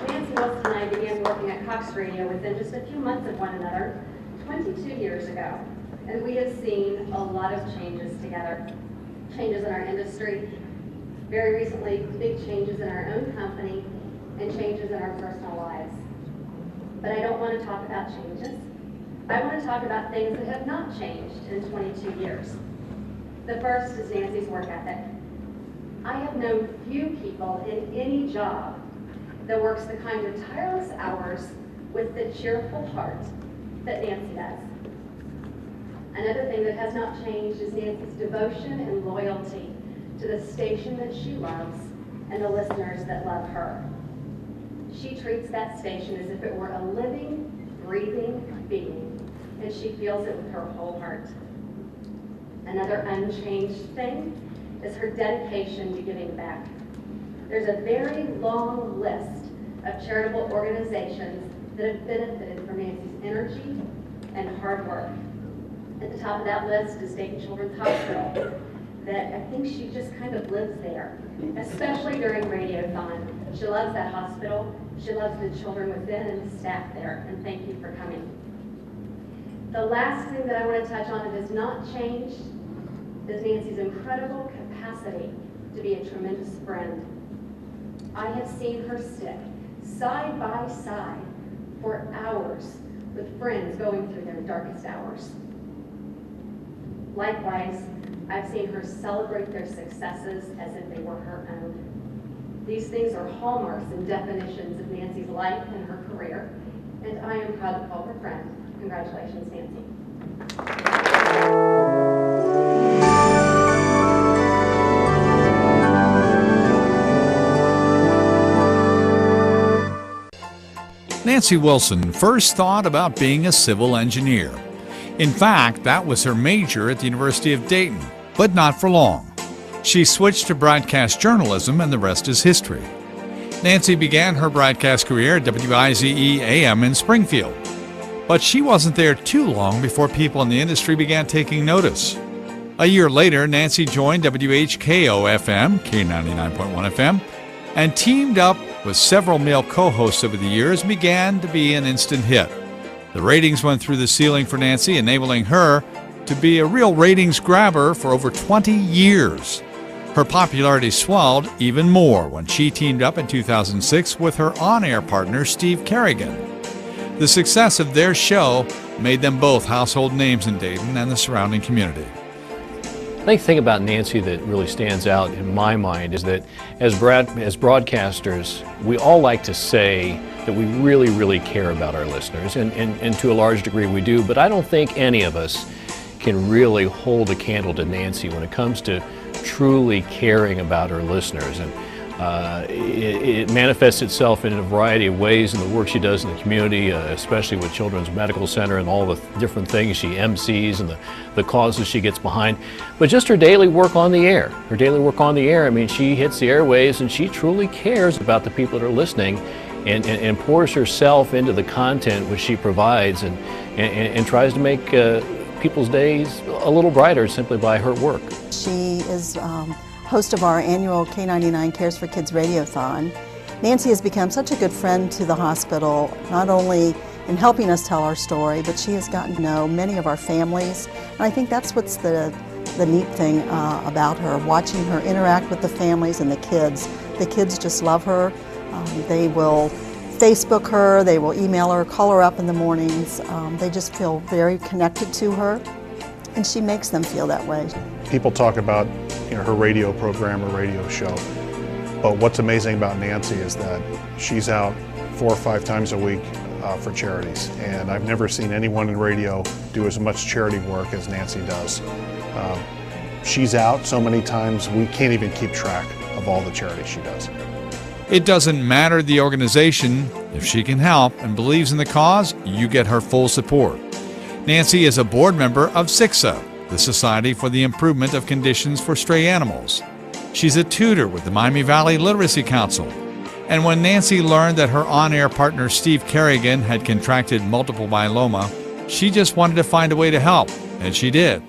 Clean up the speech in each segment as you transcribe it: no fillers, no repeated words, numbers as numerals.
Nancy Wilson and I began working at Cox Radio within just a few months of one another 22 years ago, and we have seen a lot of changes together. Changes in our industry, very recently big changes in our own company, and changes in our personal lives. But I don't want to talk about changes. I want to talk about things that have not changed in 22 years. The first is Nancy's work ethic. I have known few people in any job that works the kind of tireless hours with the cheerful heart that Nancy does. Another thing that has not changed is Nancy's devotion and loyalty to the station that she loves and the listeners that love her. She treats that station as if it were a living, breathing being, and she feels it with her whole heart. Another unchanged thing is her dedication to giving back. There's a very long list of charitable organizations that have benefited from Nancy's energy and hard work. At the top of that list is Dayton Children's Hospital, that I think she just kind of lives there, especially during Radiothon. She loves that hospital, she loves the children within and the staff there, and thank you for coming. The last thing that I want to touch on that has not changed is Nancy's incredible capacity to be a tremendous friend. I have seen her sit side by side for hours with friends going through their darkest hours. Likewise, I've seen her celebrate their successes as if they were her own. These things are hallmarks and definitions of Nancy's life and her career, and I am proud to call her friend. Congratulations, Nancy. Nancy Wilson first thought about being a civil engineer. In fact, that was her major at the University of Dayton, but not for long. She switched to broadcast journalism, and the rest is history. Nancy began her broadcast career at WIZE-AM in Springfield, but she wasn't there too long before people in the industry began taking notice. A year later, Nancy joined WHKO-FM, K99.1 FM, and teamed up with several male co-hosts over the years and began to be an instant hit. The ratings went through the ceiling for Nancy, enabling her to be a real ratings grabber for over 20 years. Her popularity swelled even more when she teamed up in 2006 with her on-air partner, Steve Kerrigan. The success of their show made them both household names in Dayton and the surrounding community. I think the thing about Nancy that really stands out in my mind is that as broadcasters, we all like to say that we really, really care about our listeners, and to a large degree we do, but I don't think any of us can really hold a candle to Nancy when it comes to truly caring about her listeners. And it manifests itself in a variety of ways in the work she does in the community, especially with Children's Medical Center and all the different things she MCs and the causes she gets behind. But just her daily work on the air. I mean, she hits the airwaves and she truly cares about the people that are listening and pours herself into the content which she provides and tries to make people's days a little brighter simply by her work. She is host of our annual K99 Cares for Kids Radiothon. Nancy has become such a good friend to the hospital, not only in helping us tell our story, but she has gotten to know many of our families. And I think that's what's the neat thing about her, watching her interact with the families and the kids. The kids just love her. They will Facebook her, they will email her, call her up in the mornings. They just feel very connected to her, and she makes them feel that way. People talk about her radio program or radio show, but what's amazing about Nancy is that she's out 4 or 5 times a week for charities, and I've never seen anyone in radio do as much charity work as Nancy does. She's out so many times we can't even keep track of all the charity she does. It doesn't matter the organization. If she can help and believes in the cause, you get her full support. Nancy is a board member of SICSA, the Society for the Improvement of Conditions for Stray Animals. She's a tutor with the Miami Valley Literacy Council. And when Nancy learned that her on-air partner Steve Kerrigan had contracted multiple myeloma, she just wanted to find a way to help, and she did.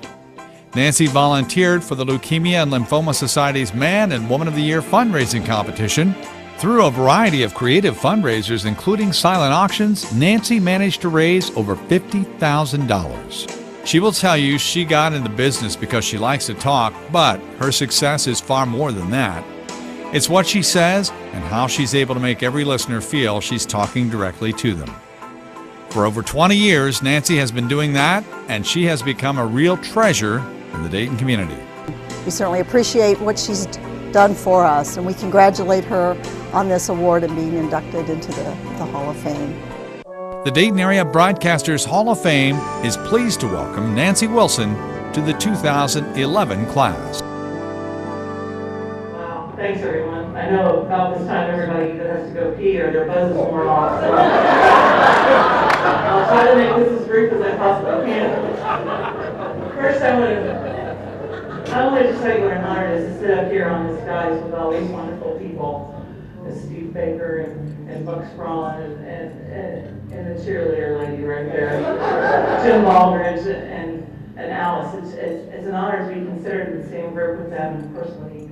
Nancy volunteered for the Leukemia and Lymphoma Society's Man and Woman of the Year fundraising competition Through a variety of creative fundraisers, including silent auctions, Nancy managed to raise over $50,000. She will tell you she got into business because she likes to talk, but her success is far more than that. It's what she says and how she's able to make every listener feel she's talking directly to them. For over 20 years, Nancy has been doing that, and she has become a real treasure in the Dayton community. We certainly appreciate what she's done for us, and we congratulate her on this award and being inducted into the Hall of Fame. The Dayton Area Broadcasters Hall of Fame is pleased to welcome Nancy Wilson to the 2011 class. Wow, thanks everyone. I know about this time everybody either has to go pee or their buzz is worn off, so I'll try to make this as brief as I possibly can. First, I want to just tell you what an honor it is to sit up here on this dais with all these wonderful people. Steve Baker and Buck Sprawn and the cheerleader lady right there, Jim Baldridge and Alice. It's an honor to be considered in the same group with them, and personally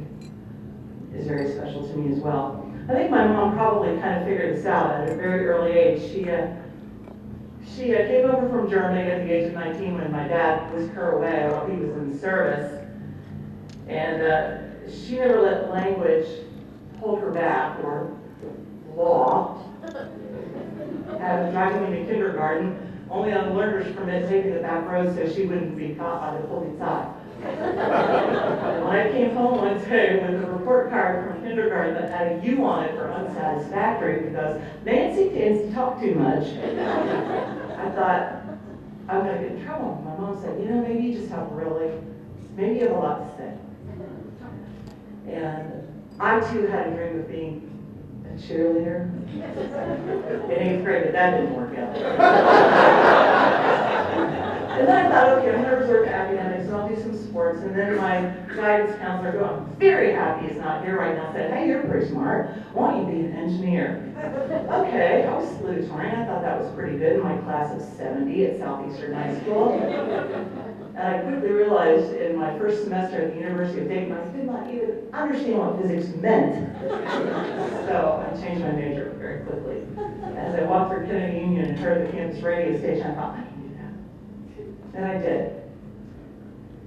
is very special to me as well. I think my mom probably kind of figured this out at a very early age. She came over from Germany at the age of 19 when my dad whisked her away while he was in the service, and she never let language hold her back, or law, driving me to kindergarten, only on learner's permit, taking the back road so she wouldn't be caught by the polizei. And when I came home one day with a report card from kindergarten that had a U on it for unsatisfactory because Nancy tends to talk too much, I thought, I'm going to get in trouble. My mom said, maybe you just have maybe you have a lot to say. And I too had a dream of being a cheerleader in 8th grade, but that didn't work out. And then I thought, okay, I'm going to reserve academics and I'll do some sports. And then my guidance counselor, who I'm very happy is not here right now, said, hey, you're pretty smart. Why don't you be an engineer? Okay, I was salutatorian. I thought that was pretty good in my class of 70 at Southeastern High School. And I quickly realized in my first semester at the University of Dayton, I did not even understand what physics meant. So I changed my major very quickly. As I walked through Kennedy Union and heard the campus radio station, I thought, I can do that. And I did.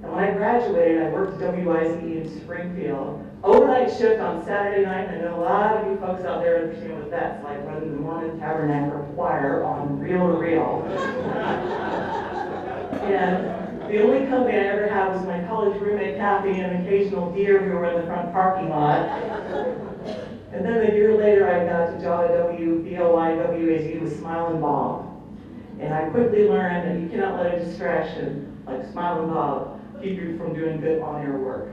And when I graduated, I worked at WIZE in Springfield. Overnight shift on Saturday night, and I know a lot of you folks out there understand what that's like, running the Mormon Tabernacle Choir on reel-to-reel. And the only company I ever had was my college roommate Kathy and an occasional deer who were in the front parking lot. And then a year later I got a job at WBOI-WAZ with Smile and Bob. And I quickly learned that you cannot let a distraction like Smile and Bob keep you from doing good on-air work.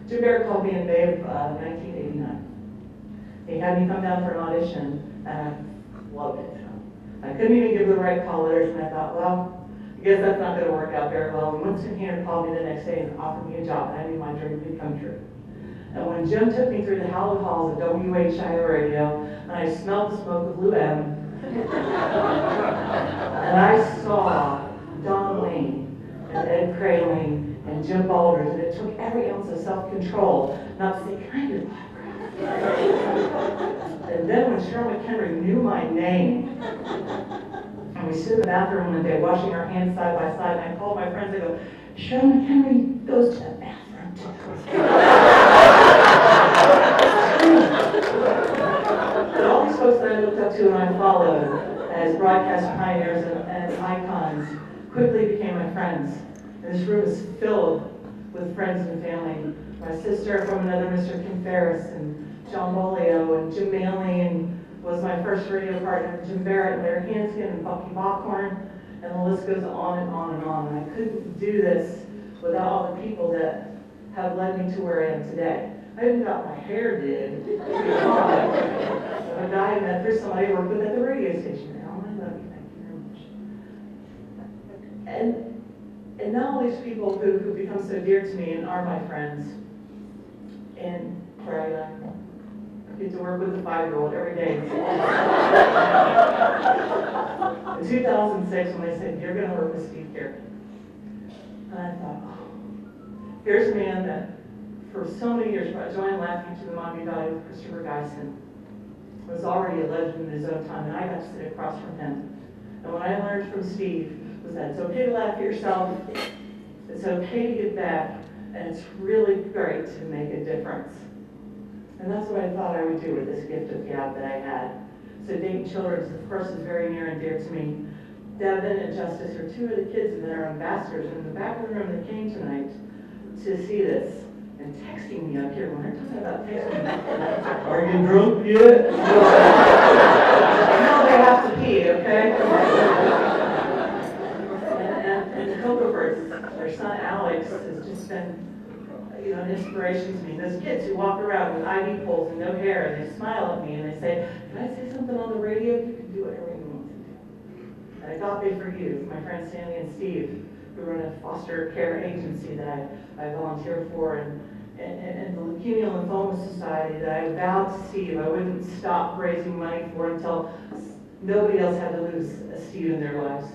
Jim Barrett called me in May of 1989. He had me come down for an audition, and I loved it. I couldn't even give the right call letters, and I thought, well, I guess that's not going to work out very well. And Winston Hanner called me the next day and offered me a job, and I knew my dream would come true. And when Jim took me through the hallowed halls of WHIO radio, and I smelled the smoke of Lou M, and I saw Don Lane and Ed Kraling and Jim Baldridge, and it took every ounce of self-control not to say, can I hear that? And then when Cheryl McHenry knew my name, and we stood in the bathroom one day washing our hands side by side, and I called my friends, I go, Cheryl McHenry goes to the bathroom too. And all these folks that I looked up to and I followed as broadcast pioneers and icons quickly became my friends. And this room is filled with friends and family. My sister from another Mr. Kim Ferris and John Bolio and Jim Manley and was my first radio partner, Jim Barrett and Larry Hanskin and Bucky Bockhorn, and the list goes on and on and on. And I couldn't do this without all the people that have led me to where I am today. I even got my hair did. A guy I met through somebody I worked with at the radio station. I love you, thank you very much. And now all these people who become so dear to me and are my friends, and Craig, I get to work with a 5-year-old every day. In 2006, when they said, you're going to work with Steve Carey. And I thought, oh, here's a man that for so many years brought joy and laughter to the Miami Valley with Christopher Geisen. was already a legend in his own time, and I got to sit across from him. And what I learned from Steve was that it's okay to laugh at yourself, it's okay to give back, and it's really great to make a difference. And that's what I thought I would do with this gift of gab that I had. So Dayton Children's, of course, is very near and dear to me. Devin and Justice are two of the kids that are ambassadors in the back of the room that came tonight to see this. And texting me up here, when they're talking about texting, are you drunk yet? No, they have to pee, okay? And the Cobra their son Alex has just been, an inspiration to me. Those kids who walk around with IV poles and no hair, and they smile at me and they say, "Can I say something on the radio?" You can do whatever you want to do. And Agape for Youth, my friends Sandy and Steve, who run a foster care agency that I volunteer for, and the Leukemia and Lymphoma Society that I vowed to Steve I wouldn't stop raising money for until nobody else had to lose a Steve in their lives.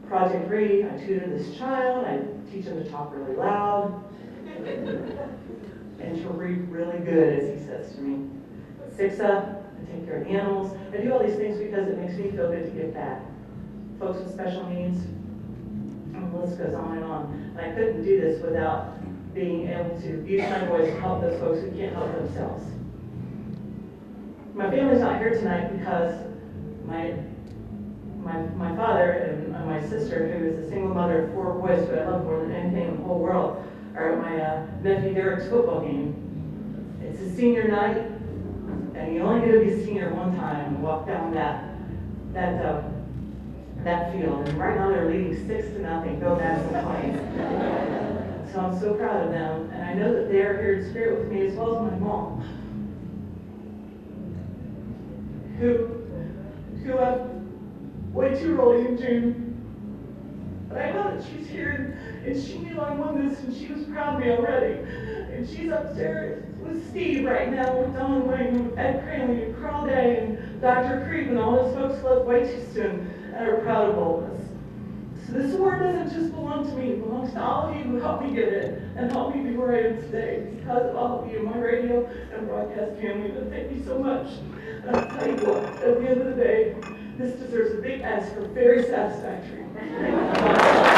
Project Read, I tutor this child, I teach him to talk really loud, and to read really good, as he says to me. Sixa, I take care of animals. I do all these things because it makes me feel good to give back. Folks with special needs, and the list goes on and on. And I couldn't do this without being able to use my voice to help those folks who can't help themselves. My family's not here tonight because my father and my sister, who is a single mother of 4 boys who I love more than anything in the whole world, are at my nephew Derek's football game. It's his senior night, and you only get to be a senior one time and walk down that field. And right now they're leading 6-0. Go Madison Plains. So I'm so proud of them, and I know that they are here in spirit with me as well as my mom, who left way too early in June. But I know that she's here, and she knew I won this, and she was proud of me already. And she's upstairs with Steve right now, with Don Wayne, with Ed Cranley, and Carl Day, and Dr. Creep, and all those folks left way too soon and are proud of all of us. So this award doesn't just belong to me, it belongs to all of you who helped me get it and helped me be where I am today. Because of all of you, my radio and broadcast family, and thank you so much. And I'll tell you what, at the end of the day, this deserves a big S for very satisfactory. Thank you.